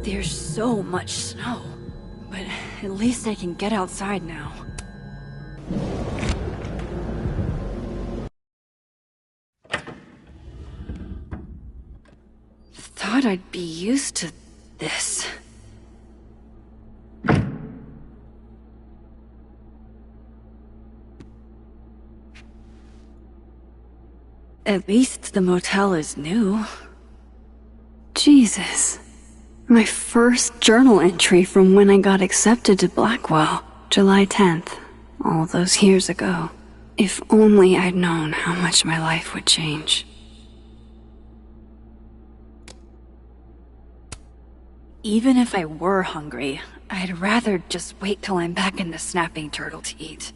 There's so much snow, but at least I can get outside now. Thought I'd be used to this. At least the motel is new. Jesus. My first journal entry from when I got accepted to Blackwell, July 10th, all those years ago. If only I'd known how much my life would change. Even if I were hungry, I'd rather just wait till I'm back in the Snapping Turtle to eat.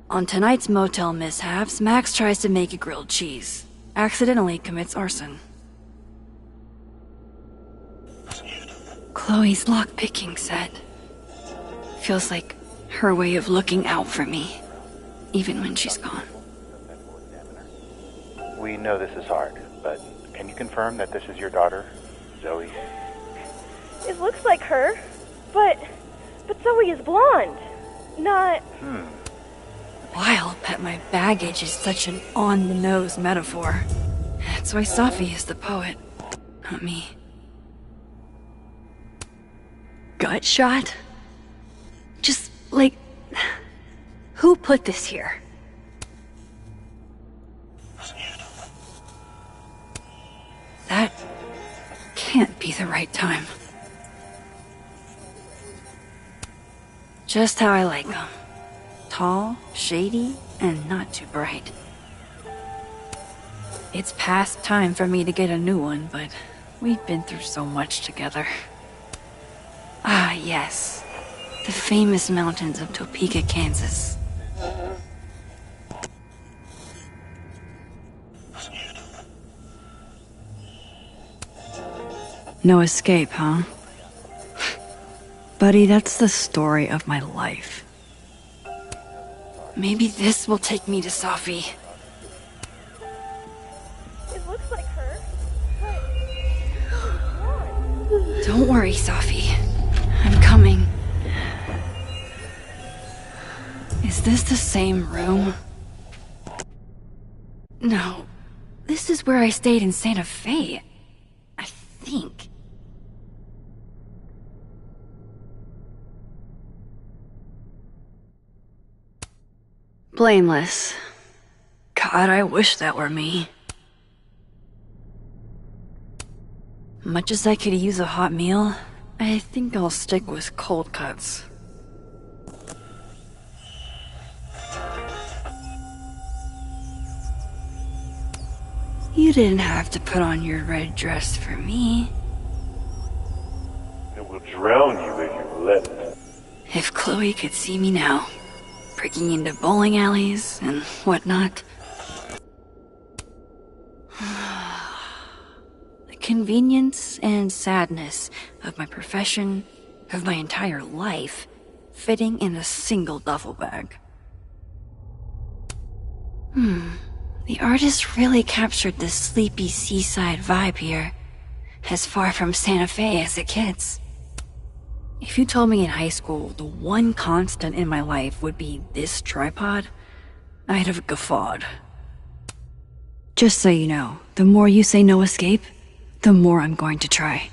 On tonight's motel mishaps, Max tries to make a grilled cheese, accidentally commits arson. Chloe's lockpicking set. Feels like her way of looking out for me, even when she's gone. We know this is hard, but can you confirm that this is your daughter, Zoe? It looks like her, but Zoe is blonde, not... Wild that my baggage is such an on-the-nose metaphor. That's why Safi is the poet, not me. Gut shot? Just, like... Who put this here? That can't be the right time. Just how I like them. Tall, shady, and not too bright. It's past time for me to get a new one, but we've been through so much together. Ah, yes. The famous mountains of Topeka, Kansas. No escape, huh? Buddy, that's the story of my life. Maybe this will take me to Safi. It looks like her, but... Don't worry, Safi. I'm coming. Is this the same room? No. This is where I stayed in Santa Fe. I think. Blameless. God, I wish that were me. Much as I could use a hot meal, I think I'll stick with cold cuts. You didn't have to put on your red dress for me. It will drown you if you let it. If Chloe could see me now, breaking into bowling alleys and whatnot. The convenience and sadness of my profession, of my entire life, fitting in a single duffel bag. The artist really captured the sleepy seaside vibe here, as far from Santa Fe as it gets. If you told me in high school the one constant in my life would be this tripod, I'd have guffawed. Just so you know, the more you say no escape, the more I'm going to try.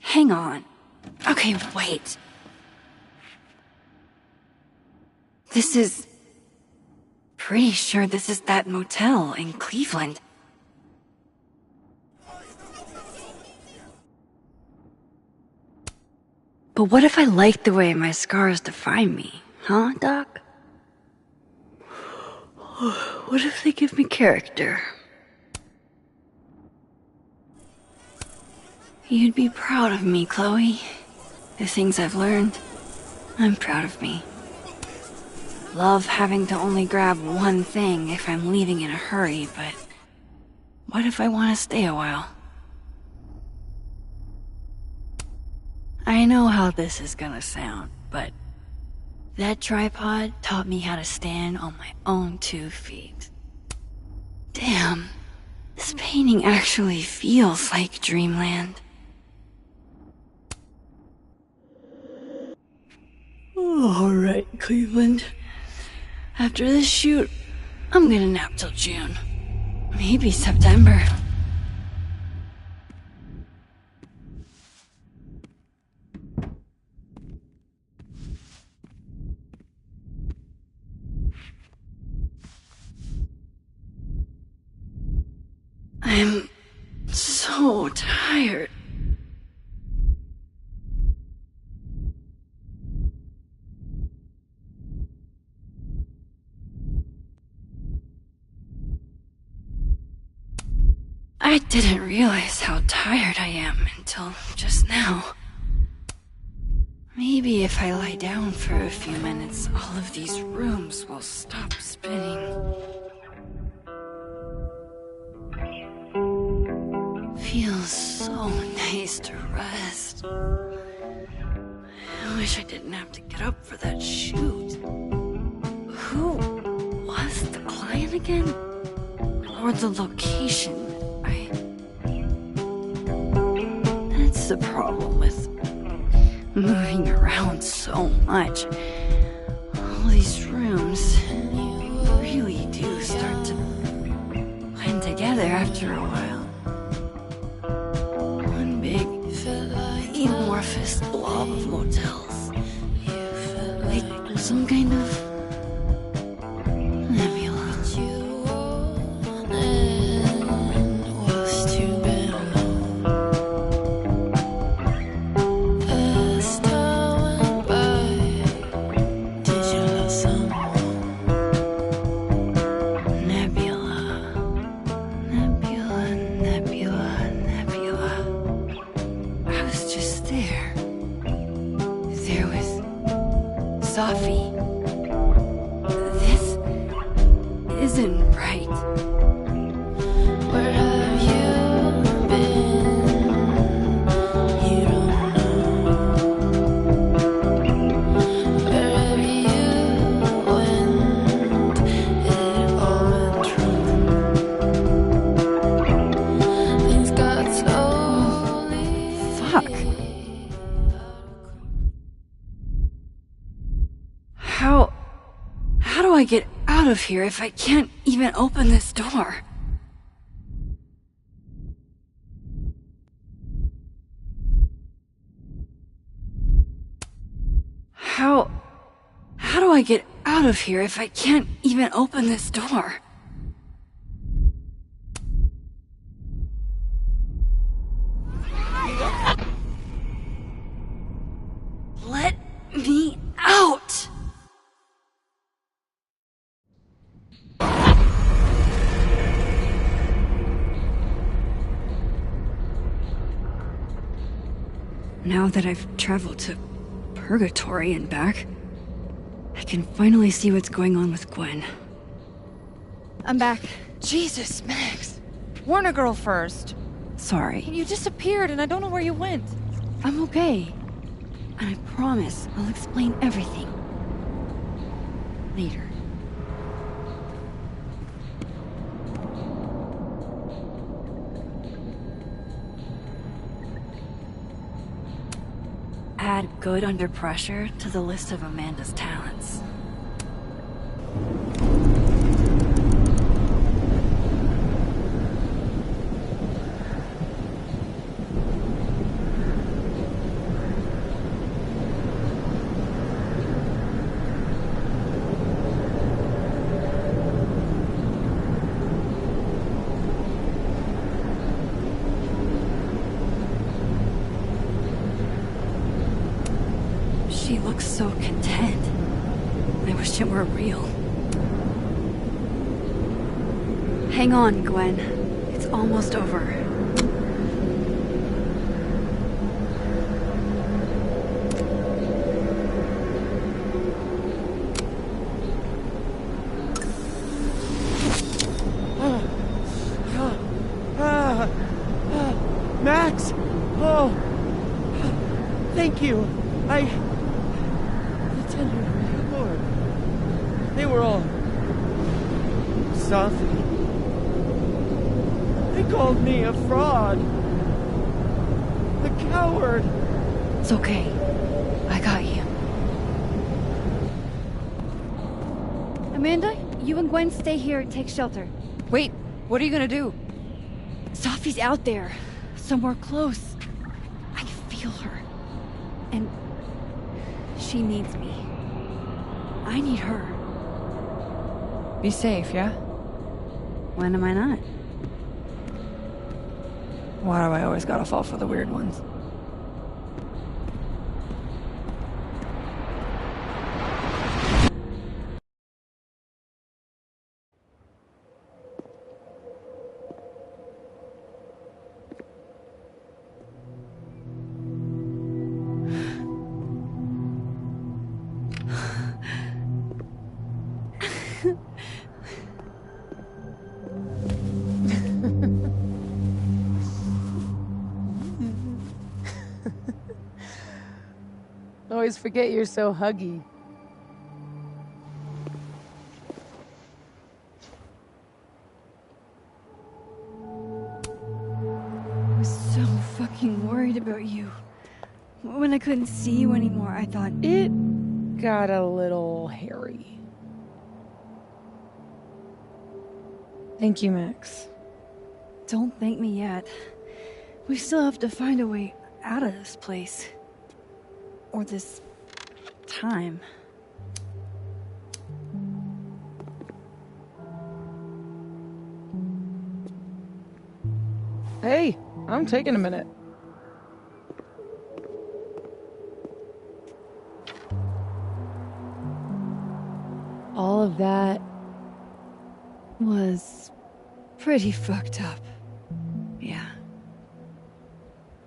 Hang on. Okay, wait. This is... Pretty sure this is that motel in Cleveland. But what if I like the way my scars define me, huh, Doc? What if they give me character? You'd be proud of me, Chloe. The things I've learned, I'm proud of me. Love having to only grab one thing if I'm leaving in a hurry, but What if I want to stay a while? I know how this is gonna sound, but that tripod taught me how to stand on my own 2 feet. Damn, this painting actually feels like dreamland. Alright, Cleveland. After this shoot, I'm gonna nap till June. Maybe September. I'm so tired. I didn't realize how tired I am until just now. Maybe if I lie down for a few minutes, all of these rooms will stop spinning. Feels so nice to rest. I wish I didn't have to get up for that shoot. Who was the client again? Or the location? That's the problem with moving around so much. All these rooms, you really do start to blend together after a while. One big, amorphous blob of motels. Like some kind of nebula. Sophie. This isn't right. Where have you been? You don't know. Where have you went? It all went wrong. Things got slowly. Fuck. How do I get out of here if I can't even open this door? How do I get out of here if I can't even open this door? Let me out! Now that I've traveled to Purgatory and back, I can finally see what's going on with Gwen. I'm back. Jesus, Max. Warn a girl first. Sorry. You disappeared and I don't know where you went. I'm okay. And I promise I'll explain everything. Later. Add good under pressure to the list of Amanda's talents. She looks so content. I wish it were real. Hang on, Gwen. It's almost over. Max! Oh! Thank you! The tender Lord. They were all softly. They called me a fraud. A coward. It's okay. I got you. Amanda, you and Gwen stay here and take shelter. Wait, what are you gonna do? Sophie's out there. Somewhere close. I can feel her. And she needs me. I need her. Be safe, yeah? When am I not? Why do I always gotta fall for the weird ones? Always forget you're so huggy. I was so fucking worried about you. When I couldn't see you anymore, I thought, It got a little hairy. Thank you, Max. don't thank me yet. We still have to find a way out of this place. Or this time. Hey, I'm taking a minute. All of that Was pretty fucked up. Yeah.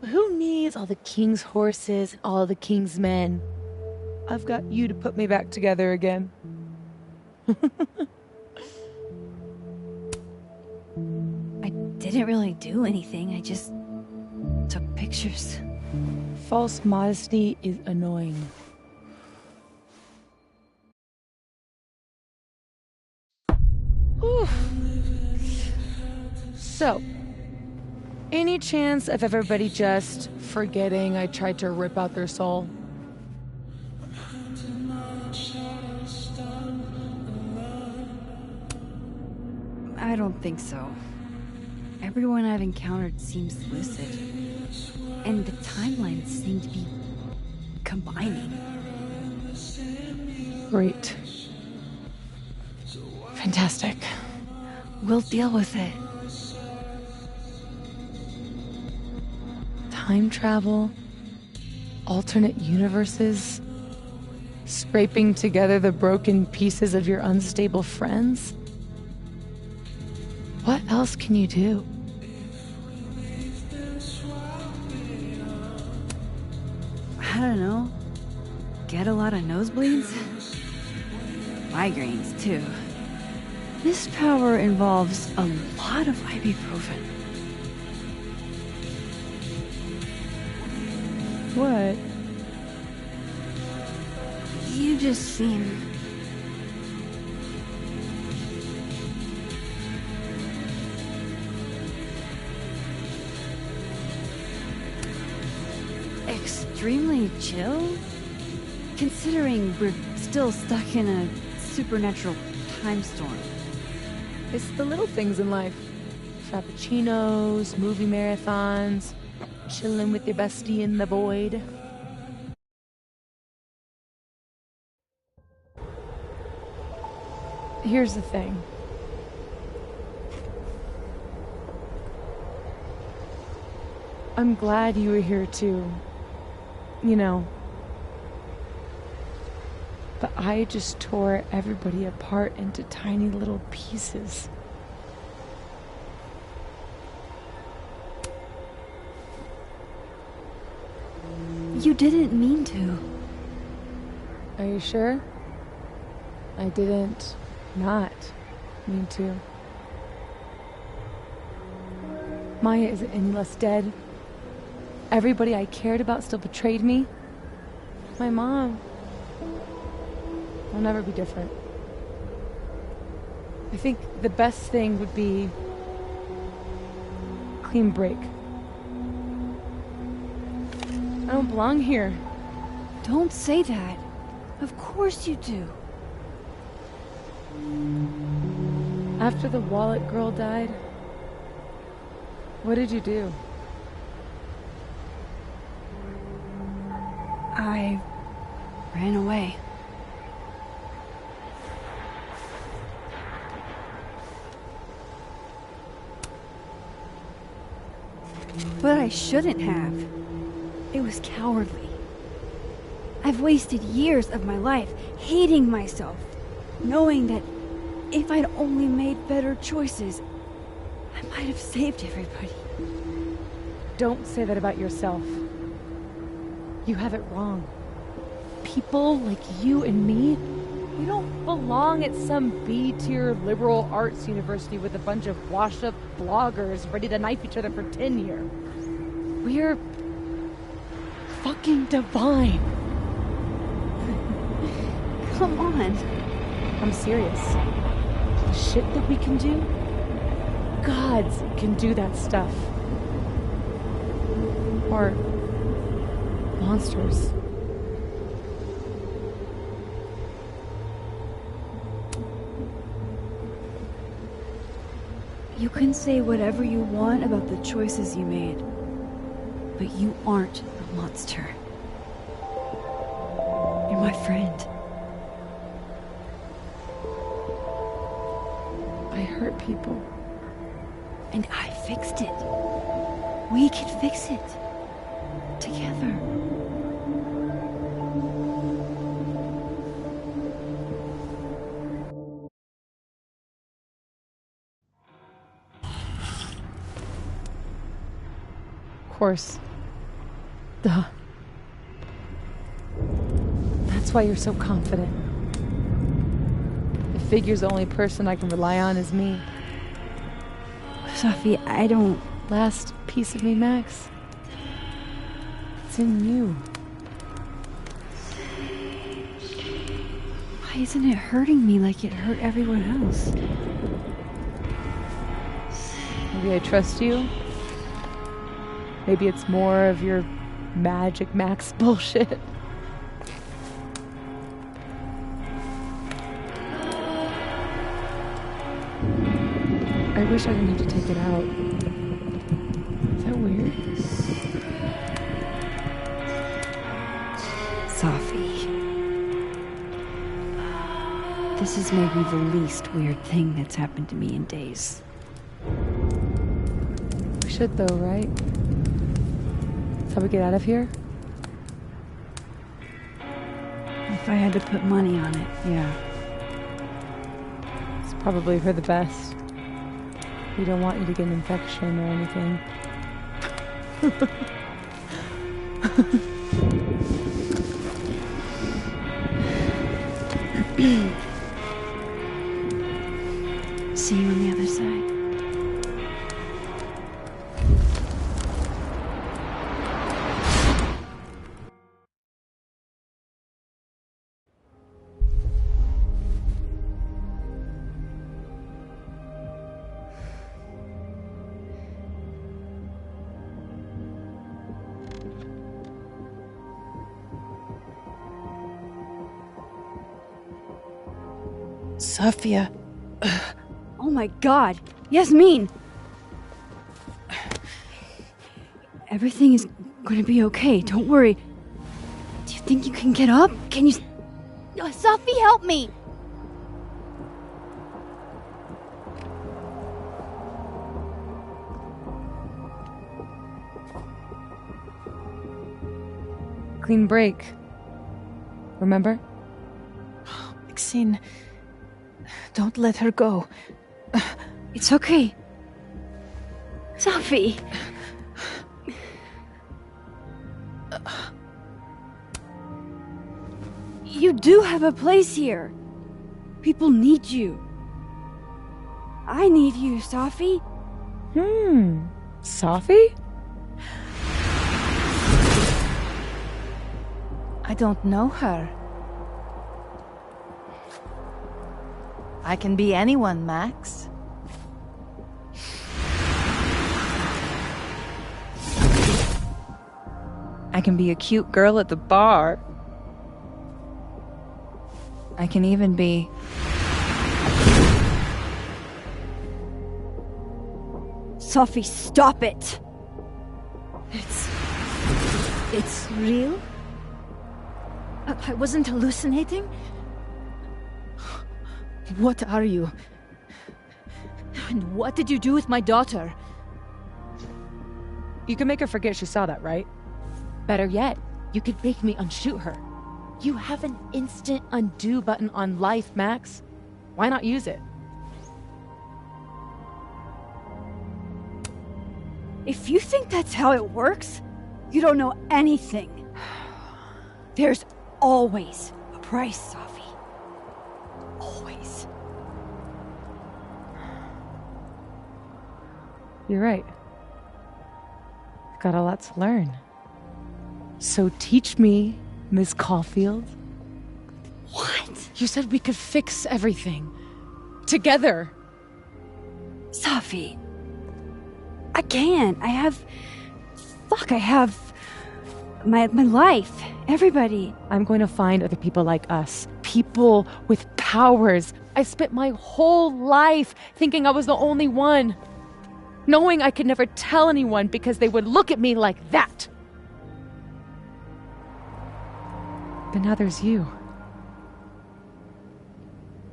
Who needs all the king's horses and all the king's men? I've got you to put me back together again. I didn't really do anything. I just took pictures. False modesty is annoying. Oof. So, any chance of everybody just forgetting I tried to rip out their soul? I don't think so. Everyone I've encountered seems lucid. And the timelines seem to be combining. Great. Fantastic. We'll deal with it. Time travel, alternate universes, scraping together the broken pieces of your unstable friends. What else can you do? I don't know. Get a lot of nosebleeds? Migraines, too. This power involves a lot of ibuprofen. What? You just seem... extremely chill? Considering we're still stuck in a supernatural time storm. It's the little things in life. Frappuccinos, movie marathons, chilling with your bestie in the void. Here's the thing. I'm glad you were here too. You know. But I just tore everybody apart into tiny little pieces. You didn't mean to. Are you sure? I didn't not mean to. Maya isn't any less dead. Everybody I cared about still betrayed me. My mom will never be different. I think the best thing would be clean break. I don't belong here. Don't say that. Of course you do. After the wallet girl died, what did you do? I ran away. But I shouldn't have. It was cowardly. I've wasted years of my life hating myself, knowing that if I'd only made better choices, I might have saved everybody. Don't say that about yourself. You have it wrong. People like you and me, we don't belong at some B-tier liberal arts university with a bunch of washed-up bloggers ready to knife each other for tenure. We're fucking divine. Come on. I'm serious. The shit that we can do, gods can do that stuff. Or monsters. You can say whatever you want about the choices you made, but you aren't a monster. You're my friend. I hurt people. And I fixed it. We can fix it. Together. Of course. Duh. That's why you're so confident. It figures the only person I can rely on is me. Sophie, I don't... Last piece of me, Max. It's in you. Why isn't it hurting me like it hurt everyone else? Maybe I trust you. Maybe it's more of your Magic Max bullshit. I wish I didn't have to take it out. Is that weird? Sophie. This is maybe the least weird thing that's happened to me in days. We should though, right? That's how we get out of here? If I had to put money on it, yeah. It's probably for the best. We don't want you to get an infection or anything. See you on the other side. Sophia. Oh my god! Yasmin! Everything is gonna be okay, don't worry. Do you think you can get up? Can you... Sophie, help me! Clean break. Remember? Maxine, don't let her go. It's okay. Sophie! You do have a place here. People need you. I need you, Sophie. Sophie? I don't know her. I can be anyone, Max. I can be a cute girl at the bar. I can even be... Sophie, stop it! It's real? I wasn't hallucinating? What are you? And what did you do with my daughter? You can make her forget she saw that, right? Better yet, you could make me unshoot her. You have an instant undo button on life, Max. Why not use it? If you think that's how it works, you don't know anything. There's always a price, Sophie. Always. You're right. I've got a lot to learn. So teach me, Miss Caulfield. What? You said we could fix everything. Together. Sophie. I can't. I have my life. Everybody. I'm going to find other people like us. People with powers. I spent my whole life thinking I was the only one. Knowing I could never tell anyone because they would look at me like that. But now there's you.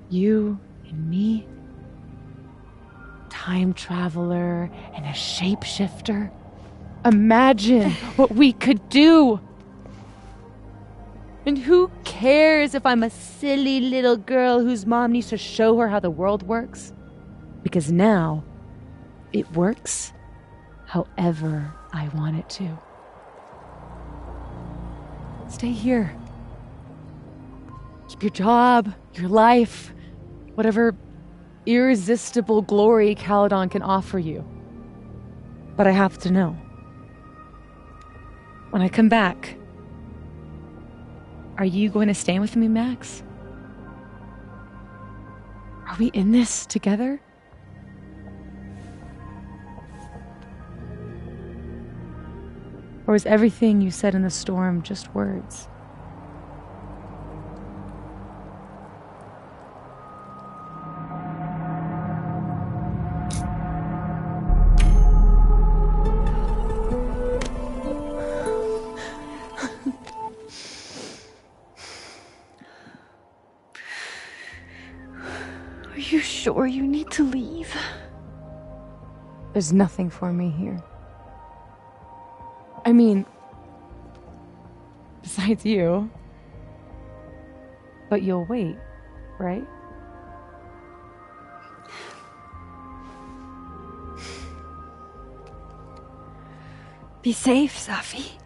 You and me. Time traveler and a shapeshifter. Imagine what we could do. And who cares if I'm a silly little girl whose mom needs to show her how the world works? Because now, it works however I want it to. Stay here. Keep your job, your life, whatever irresistible glory Caledon can offer you. But I have to know. When I come back, are you going to stay with me, Max? Are we in this together? Or is everything you said in the storm just words? Are you sure you need to leave? There's nothing for me here. I mean, besides you. But you'll wait, right? Be safe, Sophie.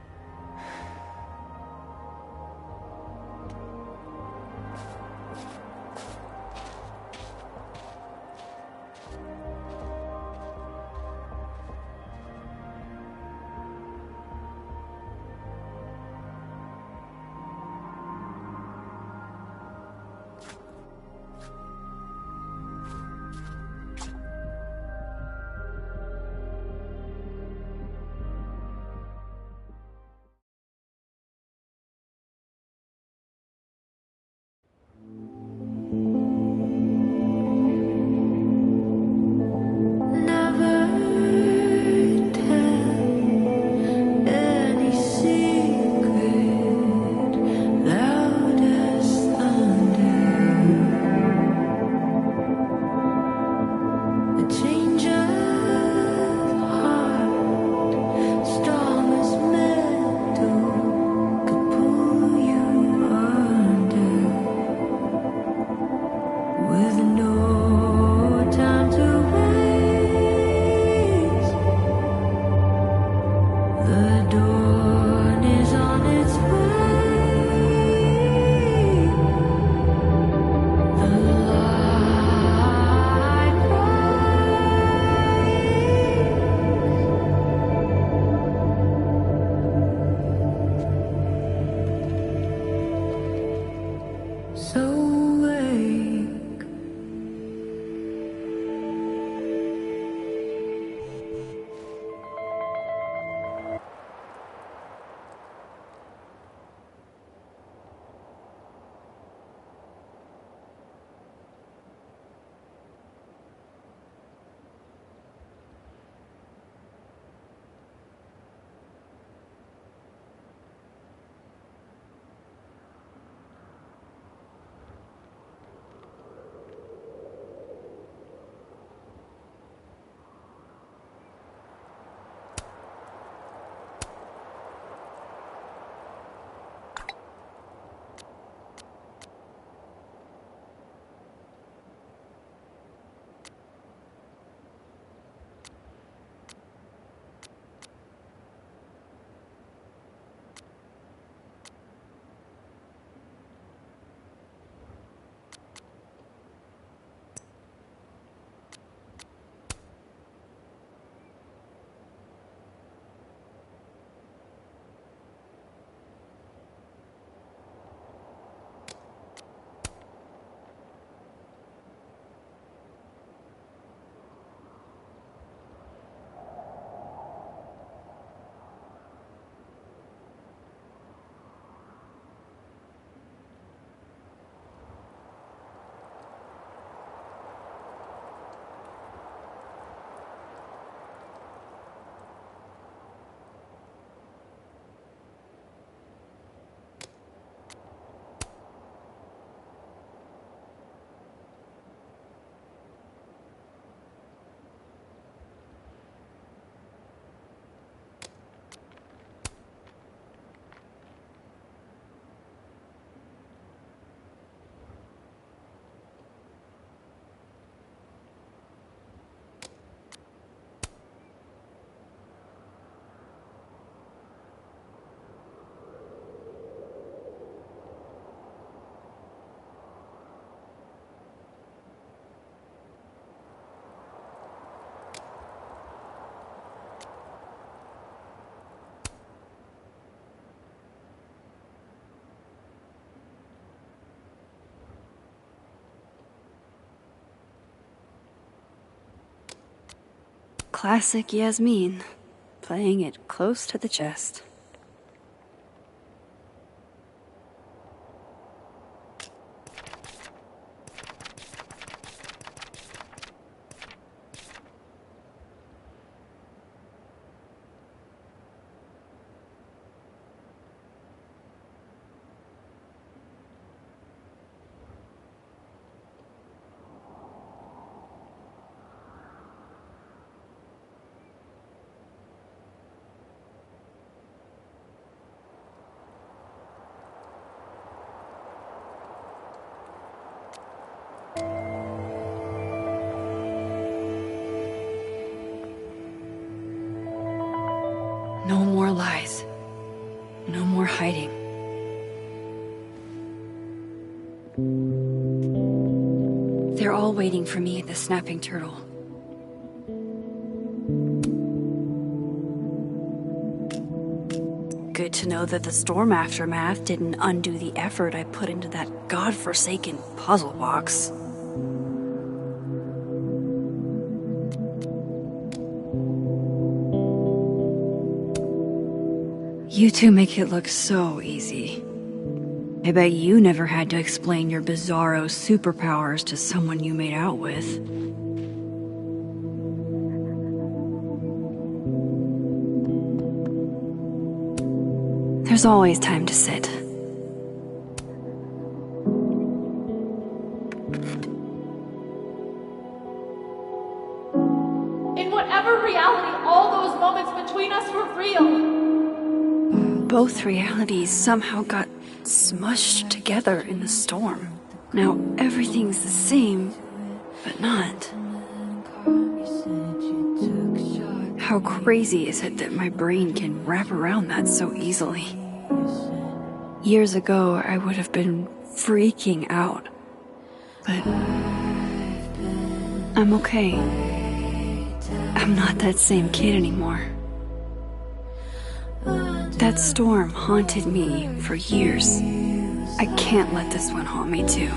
Classic Yasmin, playing it close to the chest. No more lies. No more hiding. They're all waiting for me at the Snapping Turtle. Good to know that the storm aftermath didn't undo the effort I put into that godforsaken puzzle box. You two make it look so easy. I bet you never had to explain your bizarro superpowers to someone you made out with. There's always time to sit. In whatever reality, all those moments between us were real. Both realities somehow got smushed together in the storm. Now everything's the same, but not. How crazy is it that my brain can wrap around that so easily? Years ago, I would have been freaking out. But I'm okay. I'm not that same kid anymore. That storm haunted me for years. I can't let this one haunt me too.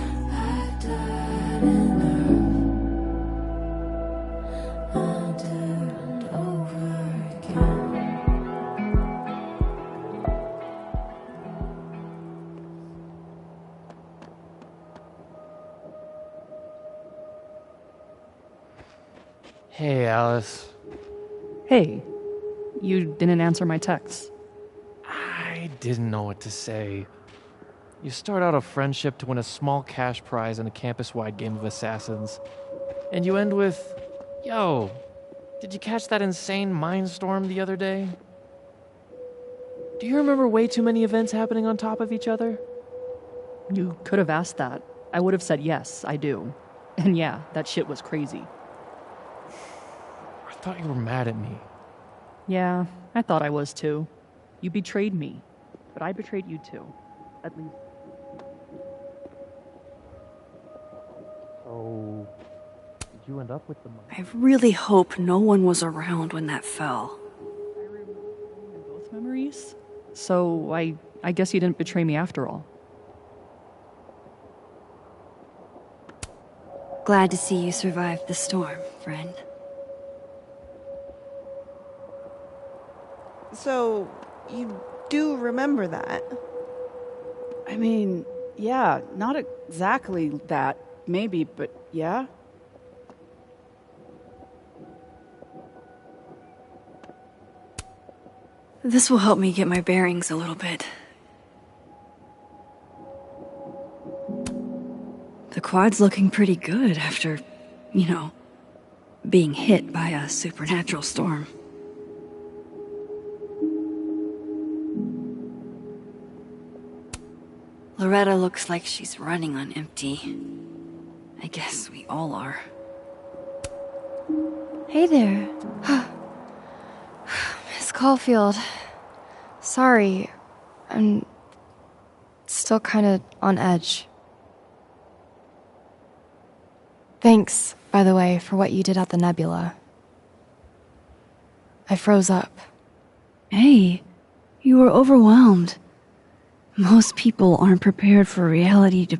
Hey, Alice. Hey, you didn't answer my text. I didn't know what to say. You start out a friendship to win a small cash prize in a campus-wide game of Assassins. And you end with, yo, did you catch that insane mindstorm the other day? Do you remember way too many events happening on top of each other? You could have asked that. I would have said yes, I do. And yeah, that shit was crazy. I thought you were mad at me. Yeah, I thought I was too. You betrayed me, but I betrayed you too. At least. So, did you end up with the money? I really hope no one was around when that fell. I remember both memories. So I guess you didn't betray me after all. Glad to see you survived the storm, friend. So, you do remember that? I mean, yeah, not exactly that, maybe, but yeah. This will help me get my bearings a little bit. The quad's looking pretty good after, being hit by a supernatural storm. Loretta looks like she's running on empty. I guess we all are. Hey there. Miss Caulfield. Sorry. I'm still kind of on edge. Thanks, by the way, for what you did at the Nebula. I froze up. Hey, you were overwhelmed. Most people aren't prepared for reality to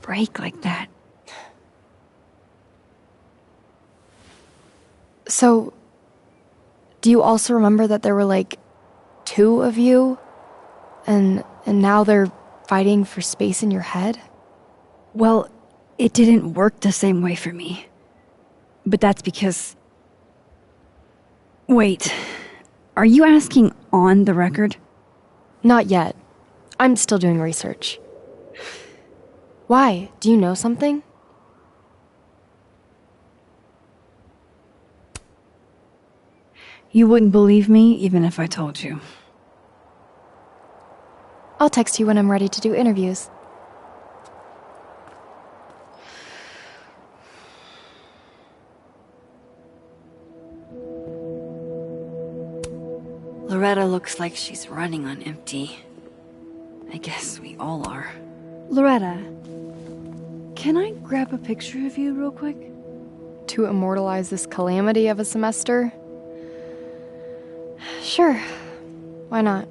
break like that. So, Do you also remember that there were like 2 of you? And now they're fighting for space in your head? Well, it didn't work the same way for me. But that's because... Wait, are you asking on the record? Not yet. I'm still doing research. Why? Do you know something? You wouldn't believe me even if I told you. I'll text you when I'm ready to do interviews. Loretta looks like she's running on empty. I guess we all are. Loretta, can I grab a picture of you real quick? To immortalize this calamity of a semester? Sure. Why not?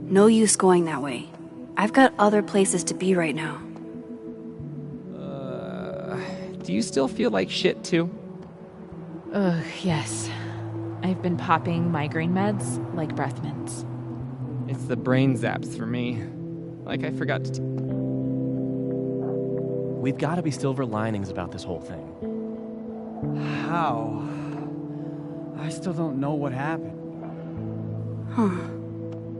No use going that way. I've got other places to be right now. Do you still feel like shit too? Ugh, yes. I've been popping migraine meds like breath mints. It's the brain zaps for me. Like I forgot to... We've got to be silver linings about this whole thing. How? I still don't know what happened. Huh.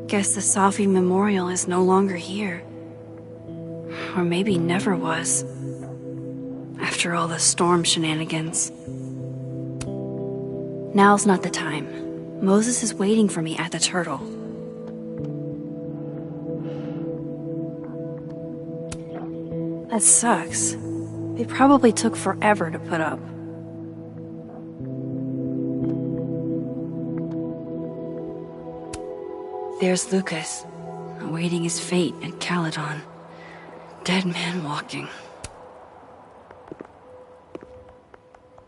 Guess the Safi Memorial is no longer here. Or maybe never was. After all the storm shenanigans. Now's not the time. Moses is waiting for me at the Turtle. That sucks. They probably took forever to put up. There's Lucas, awaiting his fate at Caledon. Dead man walking.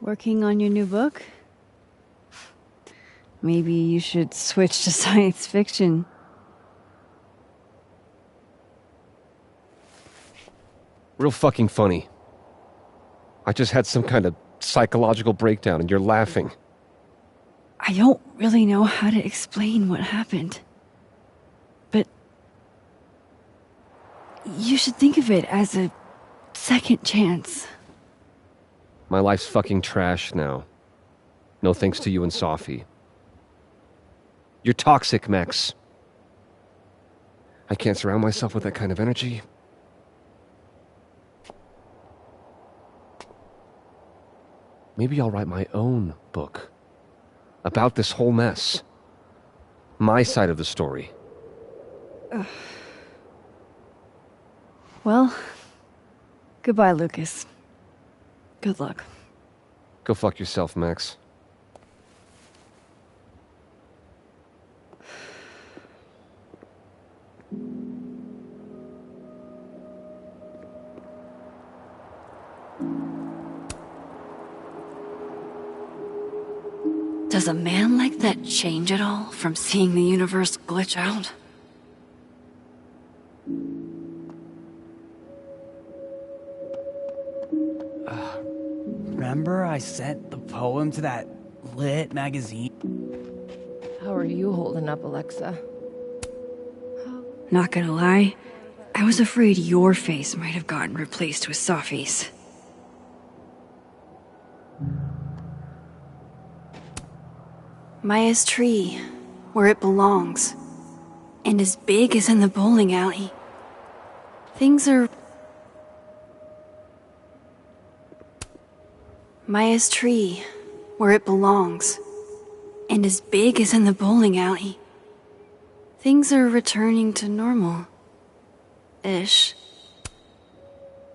Working on your new book? Maybe you should switch to science fiction. Real fucking funny. I just had some kind of psychological breakdown and you're laughing. I don't really know how to explain what happened. But you should think of it as a second chance. My life's fucking trash now. No thanks to you and Safi. You're toxic, Max. I can't surround myself with that kind of energy. Maybe I'll write my own book about this whole mess. My side of the story. Well, goodbye, Lucas. Good luck. Go fuck yourself, Max. Does a man like that change at all from seeing the universe glitch out? Remember I sent the poem to that lit magazine? How are you holding up, Alexa? Not gonna lie, I was afraid your face might have gotten replaced with Safi's. Maya's tree, where it belongs, and as big as in the bowling alley. Things are... Maya's tree, where it belongs, and as big as in the bowling alley. Things are returning to normal. Ish.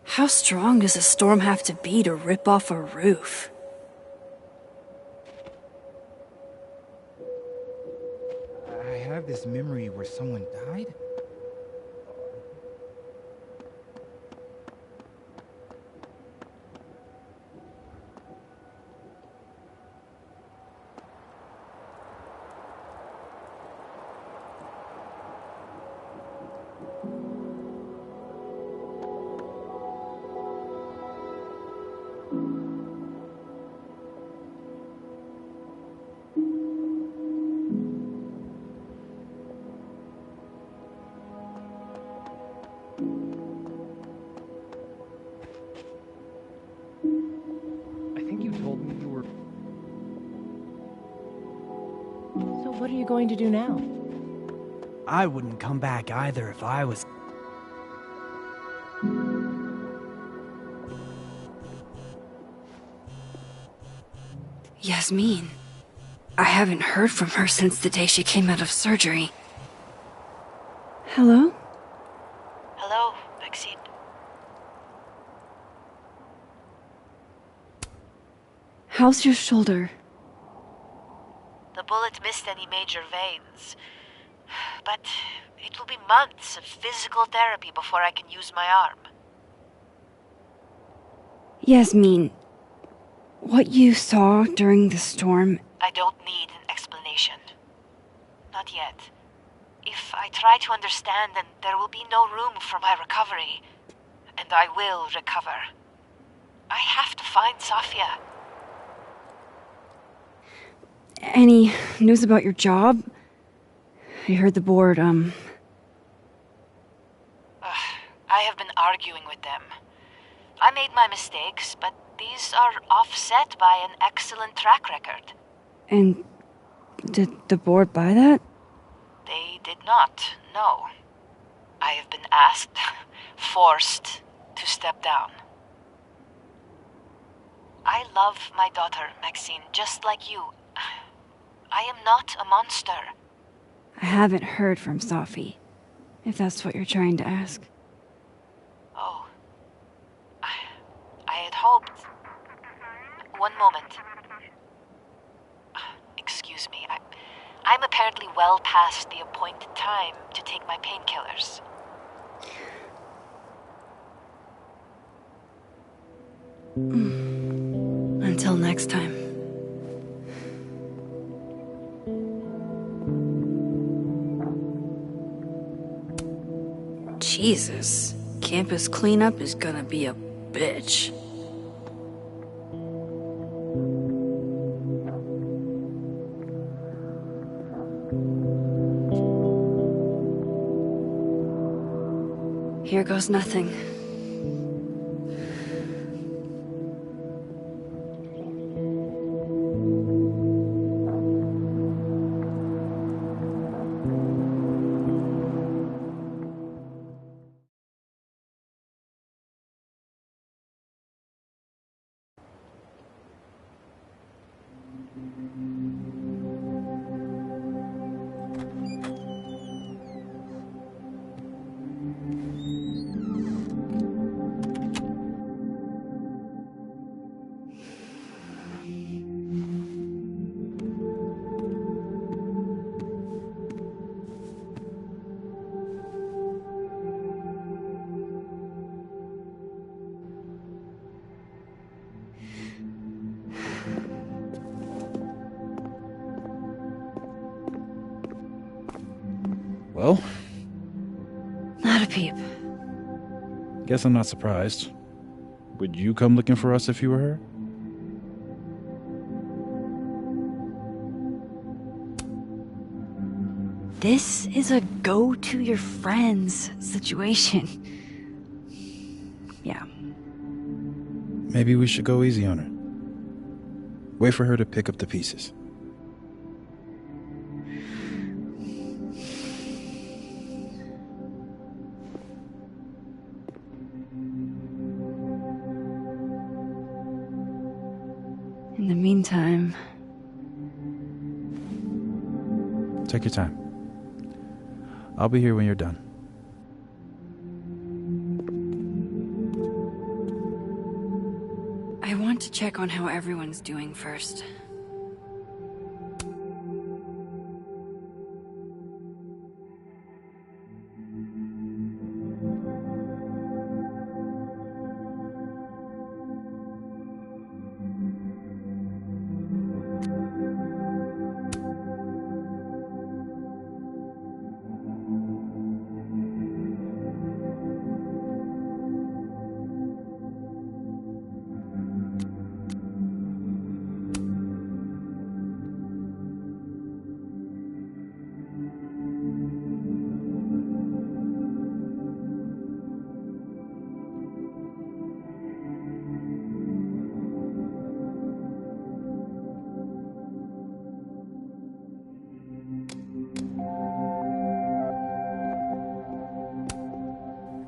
How strong does a storm have to be to rip off a roof? I have this memory where someone died. I think you told me you were. So what are you going to do now? I wouldn't come back either if I was. Yasmin. I haven't heard from her since the day she came out of surgery. Hello? Hello, Maxine. How's your shoulder? The bullet missed any major veins. But it will be months of physical therapy before I can use my arm. Yasmin, what you saw during the storm... I don't need an explanation. Not yet. If I try to understand, then there will be no room for my recovery. And I will recover. I have to find Sofia. Any news about your job? I heard the board, I have been arguing with them. I made my mistakes, but these are offset by an excellent track record. And did the board buy that? They did not, no. I have been asked, forced to step down. I love my daughter, Maxine, just like you. I am not a monster. I haven't heard from Sophie, if that's what you're trying to ask. Oh. I had hoped... One moment. Excuse me. I'm apparently well past the appointed time to take my painkillers. Until next time. Jesus. Campus cleanup is gonna be a bitch. Here goes nothing. Well? Not a peep. Guess I'm not surprised. Would you come looking for us if you were her? This is a go-to-your-friends situation. Yeah. Maybe we should go easy on her. Wait for her to pick up the pieces. In the meantime... Take your time. I'll be here when you're done. I want to check on how everyone's doing first.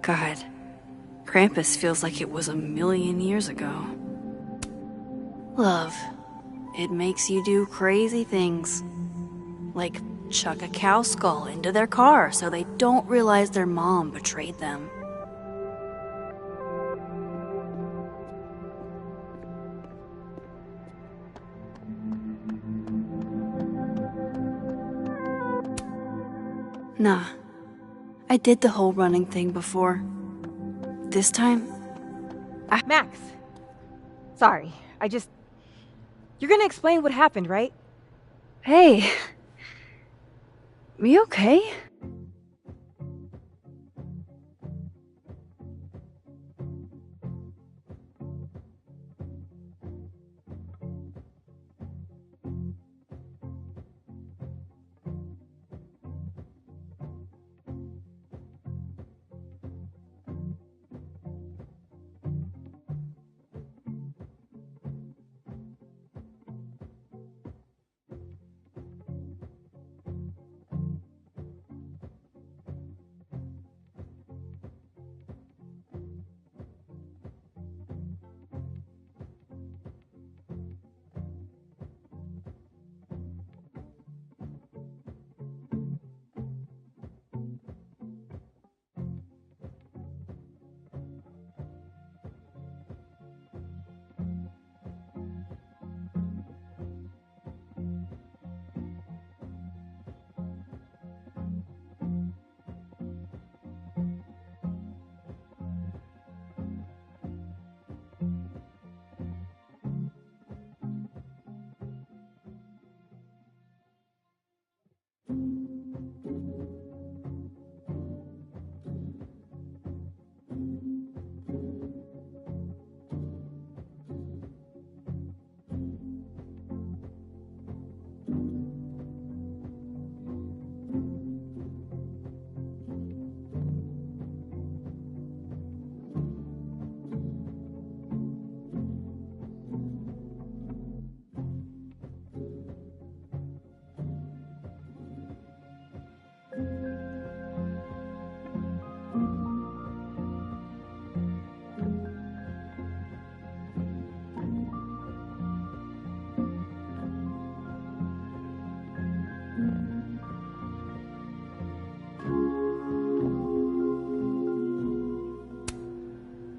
God, Krampus feels like it was 1,000,000 years ago. Love, it makes you do crazy things. Like chuck a cow skull into their car so they don't realize their mom betrayed them. Nah. I did the whole running thing before. This time, Max! Sorry, You're gonna explain what happened, right? Hey. You okay?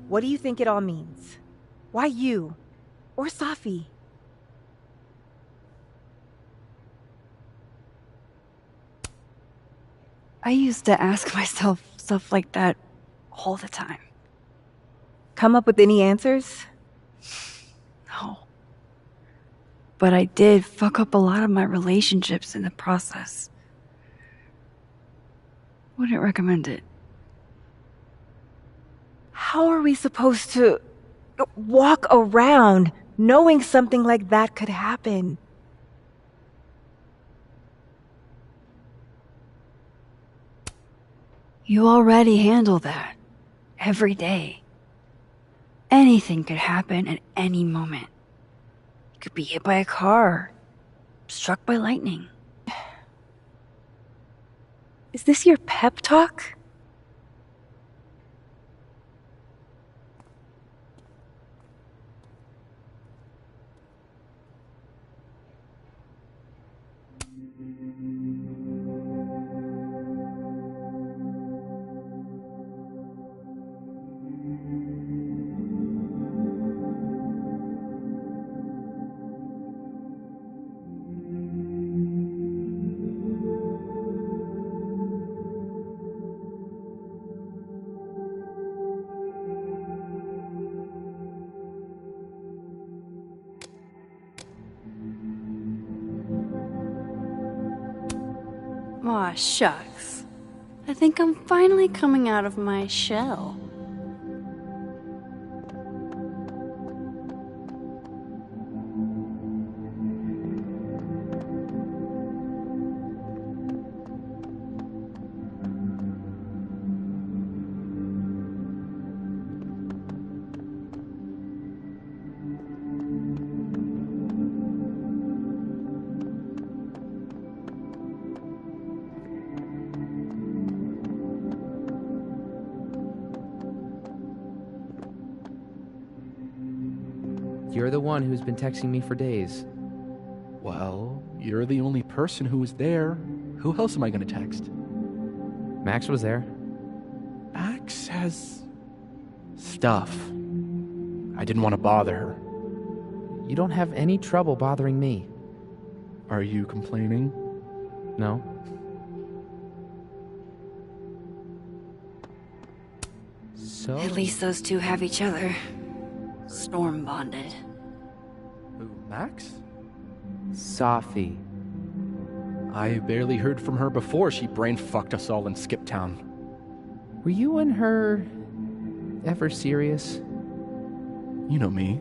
What do you think it all means? Why you? Or Safi? I used to ask myself stuff like that all the time. Come up with any answers? No. But I did fuck up a lot of my relationships in the process. Wouldn't recommend it. How are we supposed to walk around knowing something like that could happen? You already handle that. Every day. Anything could happen at any moment. You could be hit by a car. Struck by lightning. Is this your pep talk? Aw, shucks. I think I'm finally coming out of my shell. You're the one who's been texting me for days. Well, you're the only person who was there. Who else am I going to text? Max was there. Max has stuff. I didn't want to bother her. You don't have any trouble bothering me. Are you complaining? No. So... At least those two have each other. Storm bonded. Who, Max? Sophie. I barely heard from her before she brain fucked us all in Skip Town. Were you and her ever serious? You know me.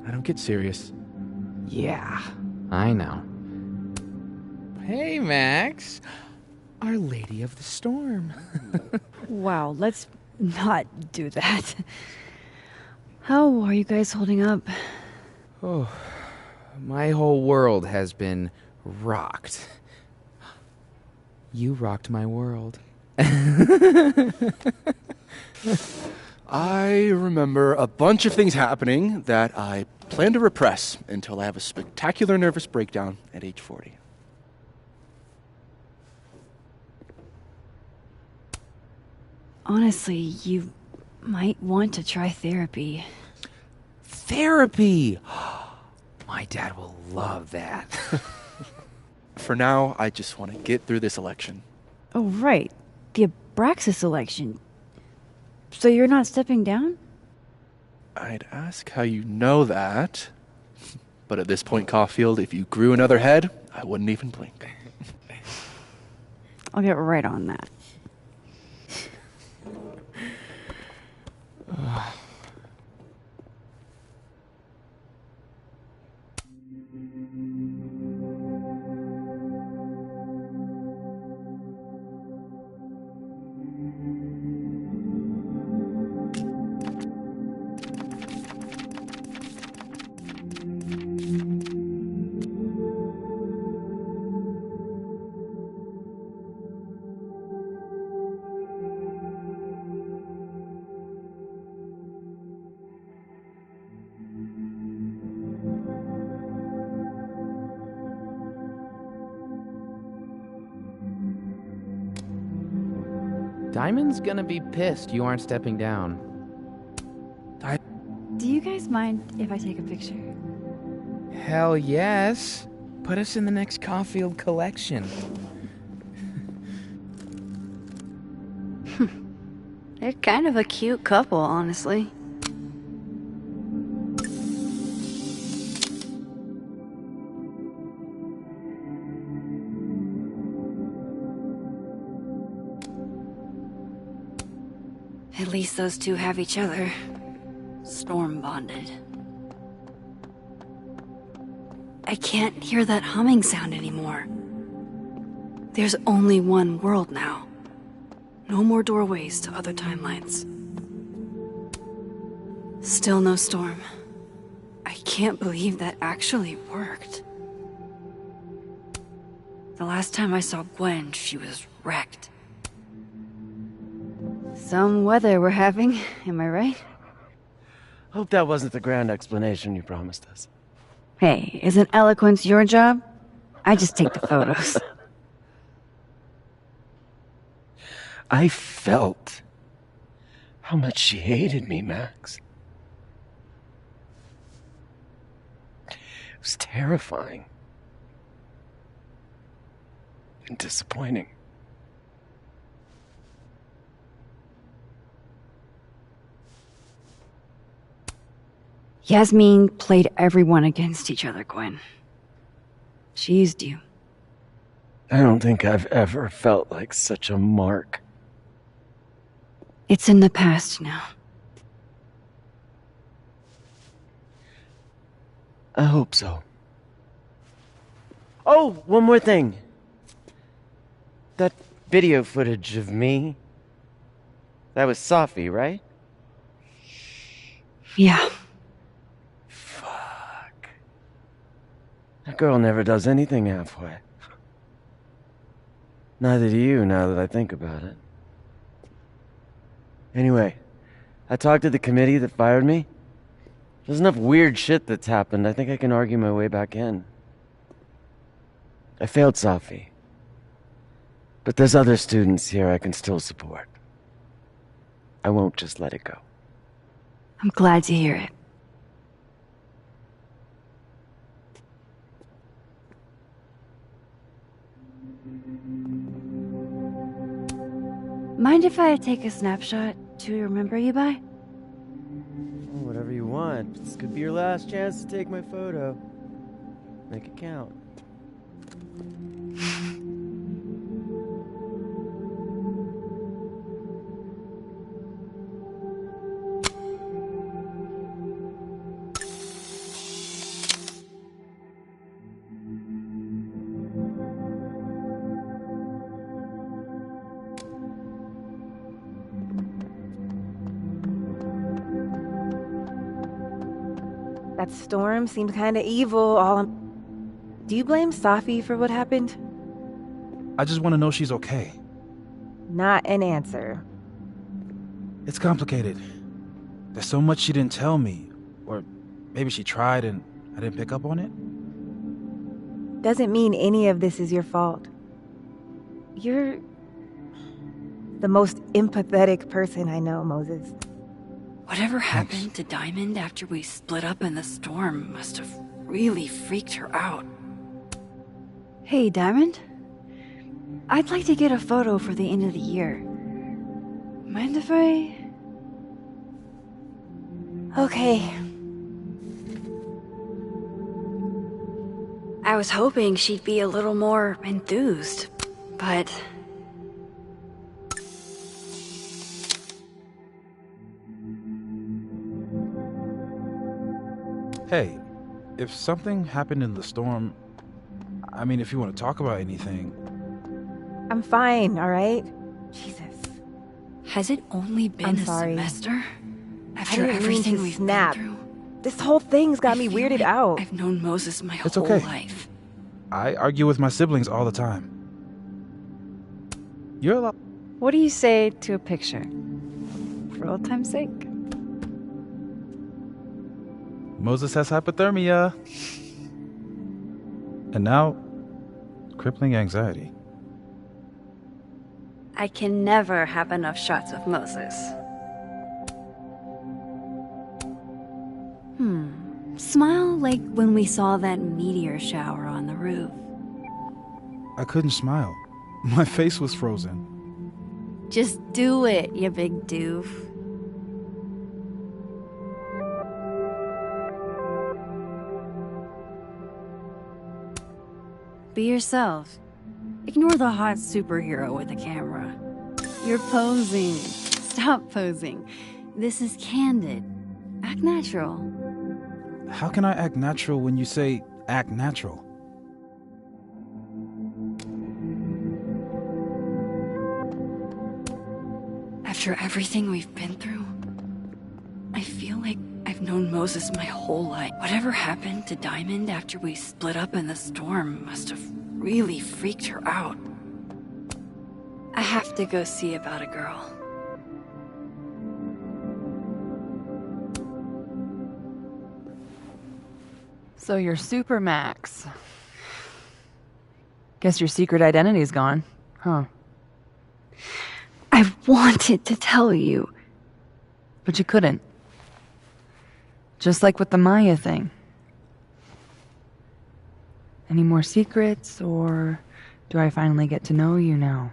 I don't get serious. Yeah, I know. Hey, Max. Our Lady of the Storm. Wow, let's not do that. How are you guys holding up? Oh, my whole world has been rocked. You rocked my world. I remember a bunch of things happening that I plan to repress until I have a spectacular nervous breakdown at age 40. Honestly, you might want to try therapy. Therapy! My dad will love that. For now, I just want to get through this election. Oh, right. The Abraxas election. So you're not stepping down? I'd ask how you know that. But at this point, Caulfield, if you grew another head, I wouldn't even blink. I'll get right on that. Diamond's gonna be pissed you aren't stepping down. Do you guys mind if I take a picture? Hell yes. Put us in the next Caulfield collection. They're kind of a cute couple, honestly. At least those two have each other. Storm bonded. I can't hear that humming sound anymore. There's only one world now. No more doorways to other timelines. Still no storm. I can't believe that actually worked. The last time I saw Gwen, she was wrecked. Some weather we're having, am I right? Hope that wasn't the grand explanation you promised us. Hey, isn't eloquence your job? I just take the photos. I felt how much she hated me, Max. It was terrifying. And disappointing. Yasmin played everyone against each other, Gwen. She used you. I don't think I've ever felt like such a mark. It's in the past now. I hope so. Oh, one more thing. That video footage of me, that was Safi, right? Yeah. Fuck. That girl never does anything halfway. Neither do you, now that I think about it. Anyway, I talked to the committee that fired me. There's enough weird shit that's happened. I think I can argue my way back in. I failed Safi. But there's other students here I can still support. I won't just let it go. I'm glad to hear it. Mind if I take a snapshot to remember you by? Whatever you want. This could be your last chance to take my photo. Make it count. That storm seemed kinda evil, Do you blame Safi for what happened? I just want to know she's okay. Not an answer. It's complicated. There's so much she didn't tell me. Or maybe she tried and I didn't pick up on it. Doesn't mean any of this is your fault. You're the most empathetic person I know, Moses. Whatever happened to Diamond after we split up in the storm must have really freaked her out. Hey, Diamond? I'd like to get a photo for the end of the year. Mind if I... Okay. I was hoping she'd be a little more enthused, but... Hey, if something happened in the storm, I mean, if you want to talk about anything... I'm fine, alright? Jesus. Has it only been I'm a sorry. semester? I After didn't mean everything to we've snap. been through? This whole thing's got me weirded out. I've known Moses my It's whole okay. life. I argue with my siblings all the time. You're a lot... What do you say to a picture? For old time's sake? Moses has hypothermia. And now, crippling anxiety. I can never have enough shots of Moses. Smile like when we saw that meteor shower on the roof. I couldn't smile. My face was frozen. Just do it, you big doof. Be yourself. Ignore the hot superhero with the camera. You're posing. Stop posing. This is candid. Act natural. How can I act natural when you say act natural? After everything we've been through, I feel like I've known Moses my whole life. Whatever happened to Diamond after we split up in the storm must have really freaked her out. I have to go see about a girl. So you're Super Max. Guess your secret identity's gone, huh? I wanted to tell you. But you couldn't. Just like with the Maya thing. Any more secrets, or do I finally get to know you now?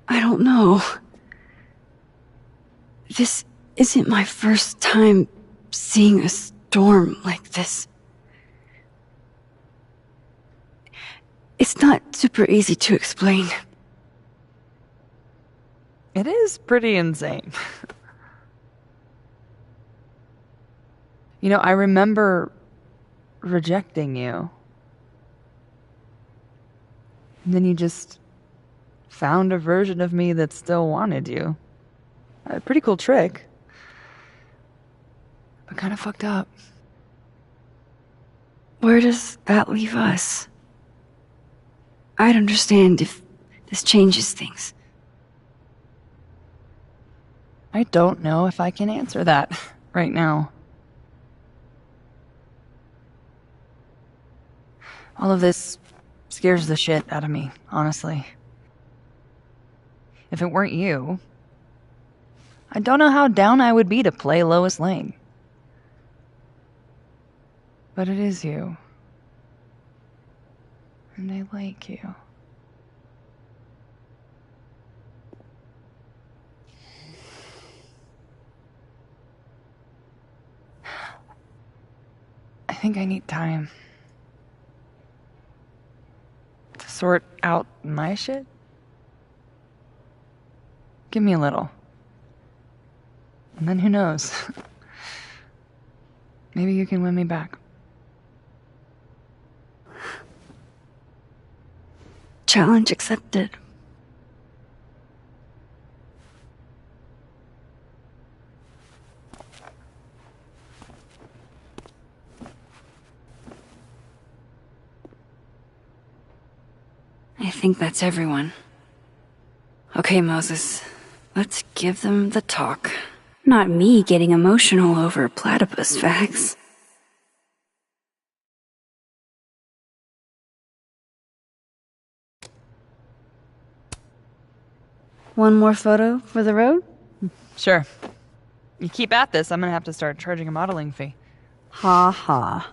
I don't know. This isn't my first time seeing a storm like this. It's not super easy to explain. It is pretty insane. You know, I remember rejecting you. And then you just found a version of me that still wanted you. A pretty cool trick. But kind of fucked up. Where does that leave us? I'd understand if this changes things. I don't know if I can answer that right now. All of this scares the shit out of me, honestly. If it weren't you, I don't know how down I would be to play Lois Lane. But it is you. And I like you. I think I need time to sort out my shit. Give me a little. And then who knows? Maybe you can win me back. Challenge accepted. I think that's everyone. Okay, Moses. Let's give them the talk. Not me getting emotional over platypus facts. One more photo for the road? Sure. You keep at this, I'm gonna have to start charging a modeling fee. Ha ha.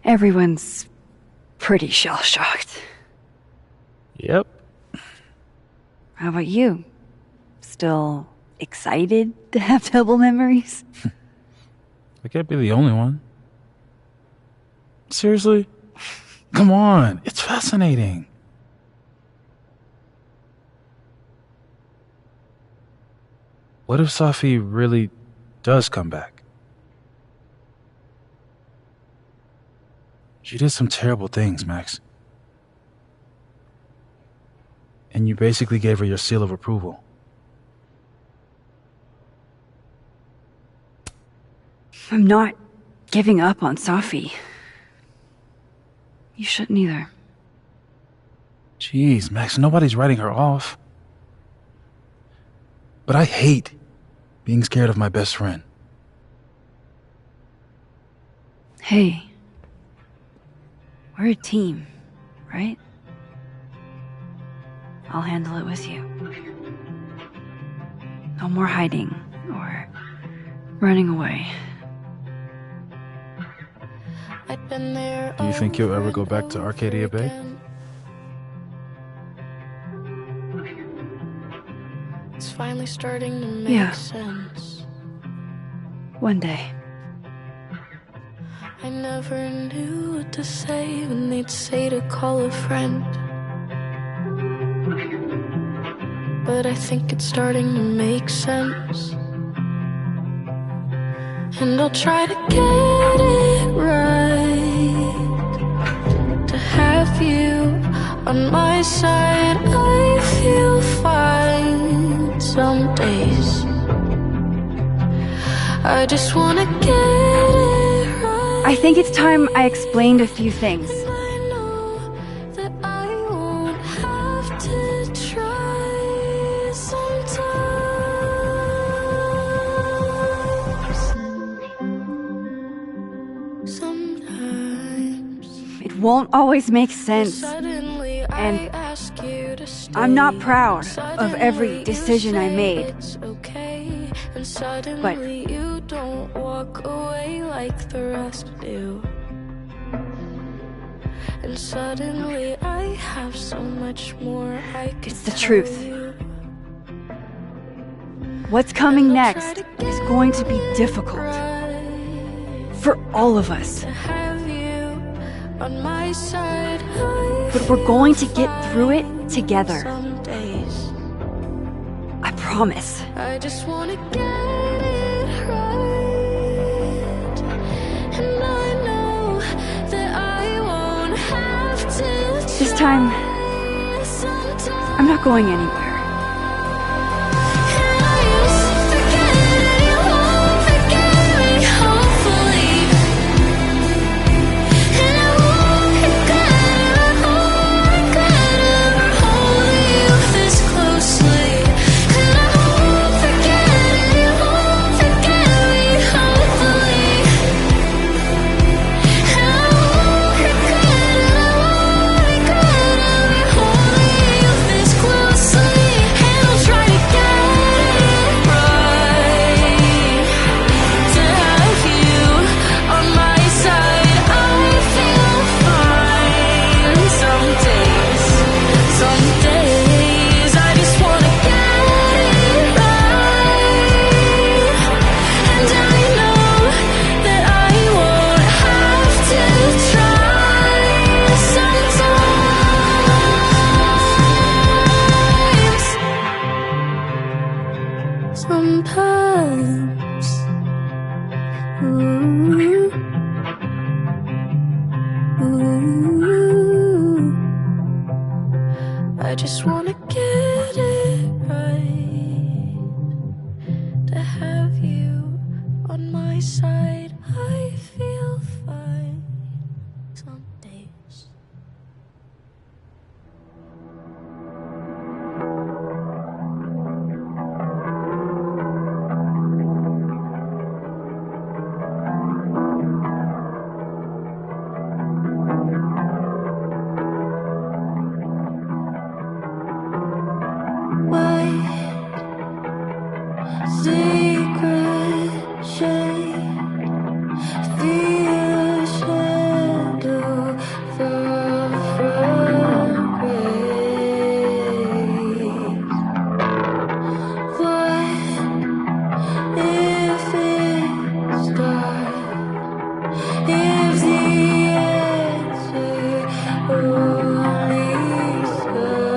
Everyone's pretty shell-shocked. Yep. How about you? Still excited to have double memories? I can't be the only one. Seriously? Come on, it's fascinating. What if Safi really does come back? She did some terrible things, Max. And you basically gave her your seal of approval. I'm not giving up on Safi. You shouldn't either. Jeez, Max, nobody's writing her off. But I hate being scared of my best friend. Hey. We're a team, right? I'll handle it with you. No more hiding or running away. Do you think you'll ever go back to Arcadia Bay? It's finally starting to make sense. One day. I never knew what to say when they'd say to call a friend. But I think it's starting to make sense. And I'll try to get it right. To have you on my side, I feel fine some days. I just wanna get it right. I think it's time I explained a few things. I know that I won't have to try sometimes. won't always make sense. And I'm not proud of every decision I made. But you don't walk away like the rest do. And suddenly I have so much more I could it's the truth. What's coming next is going to be difficult. For all of us. On my side, but we're going to get through it together. I promise. I just wanna get it right. And I know that I won't have to. This time, I'm not going anywhere. I just wanna get it right. To have you on my side, I feel fine some days. Secret shade, feel shadow fall from grace. What if it's dark? If the answer only suffocates?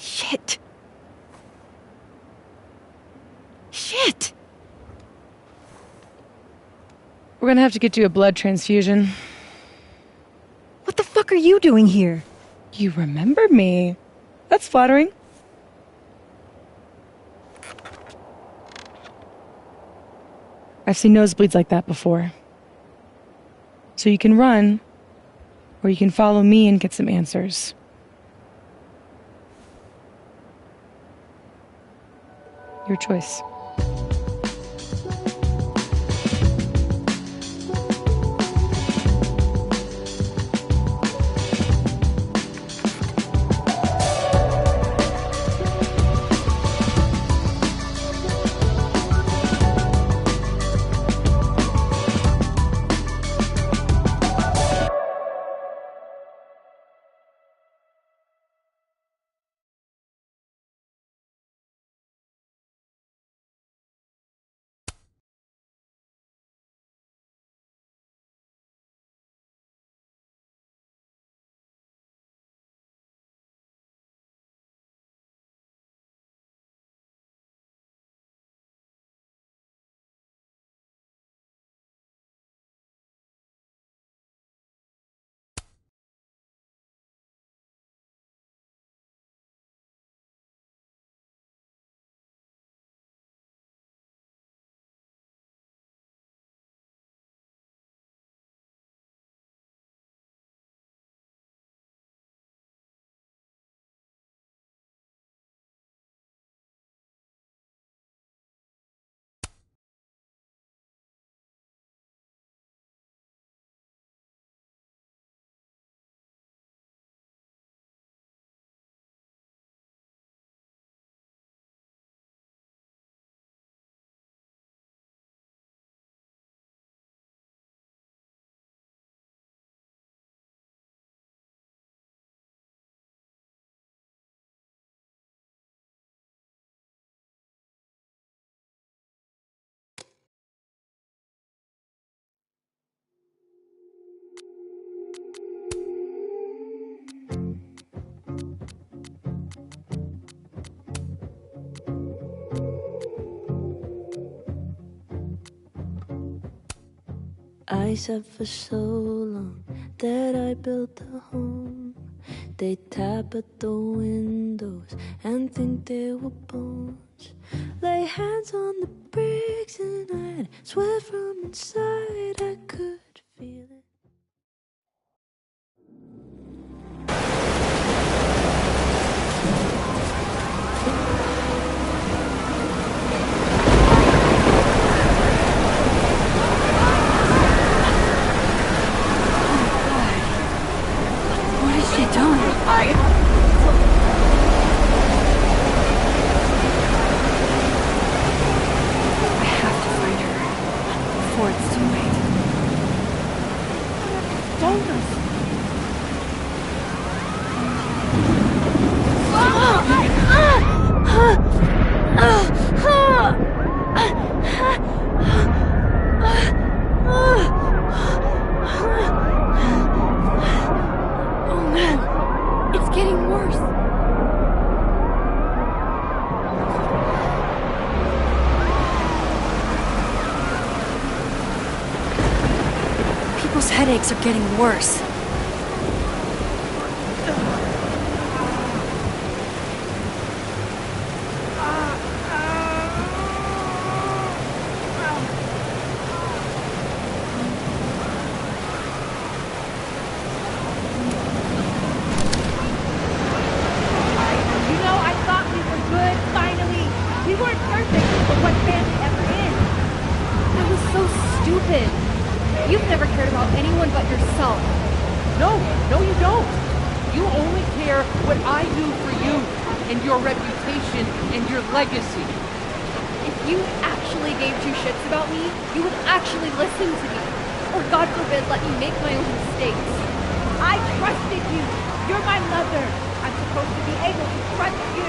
Shit. Shit. We're gonna have to get you a blood transfusion. What the fuck are you doing here? You remember me. That's flattering. I've seen nosebleeds like that before. So you can run, or you can follow me and get some answers. Your choice. I said for so long that I built a home. They tap at the windows and think they were bones. Lay hands on the bricks and I'd swear from inside I could feel it. People's headaches are getting worse. You've never cared about anyone but yourself. No, you don't. You only care what I do for you and your reputation and your legacy. If you actually gave two shits about me, you would actually listen to me. Or God forbid, let me make my own mistakes. I trusted you. You're my mother. I'm supposed to be able to trust you.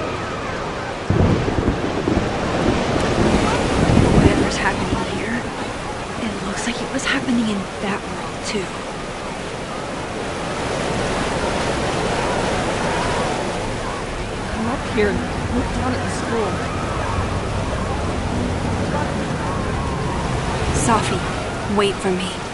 Whatever's happening here, it looks like it was happening in that world, too. Come up here and look down at the school. Safi, wait for me.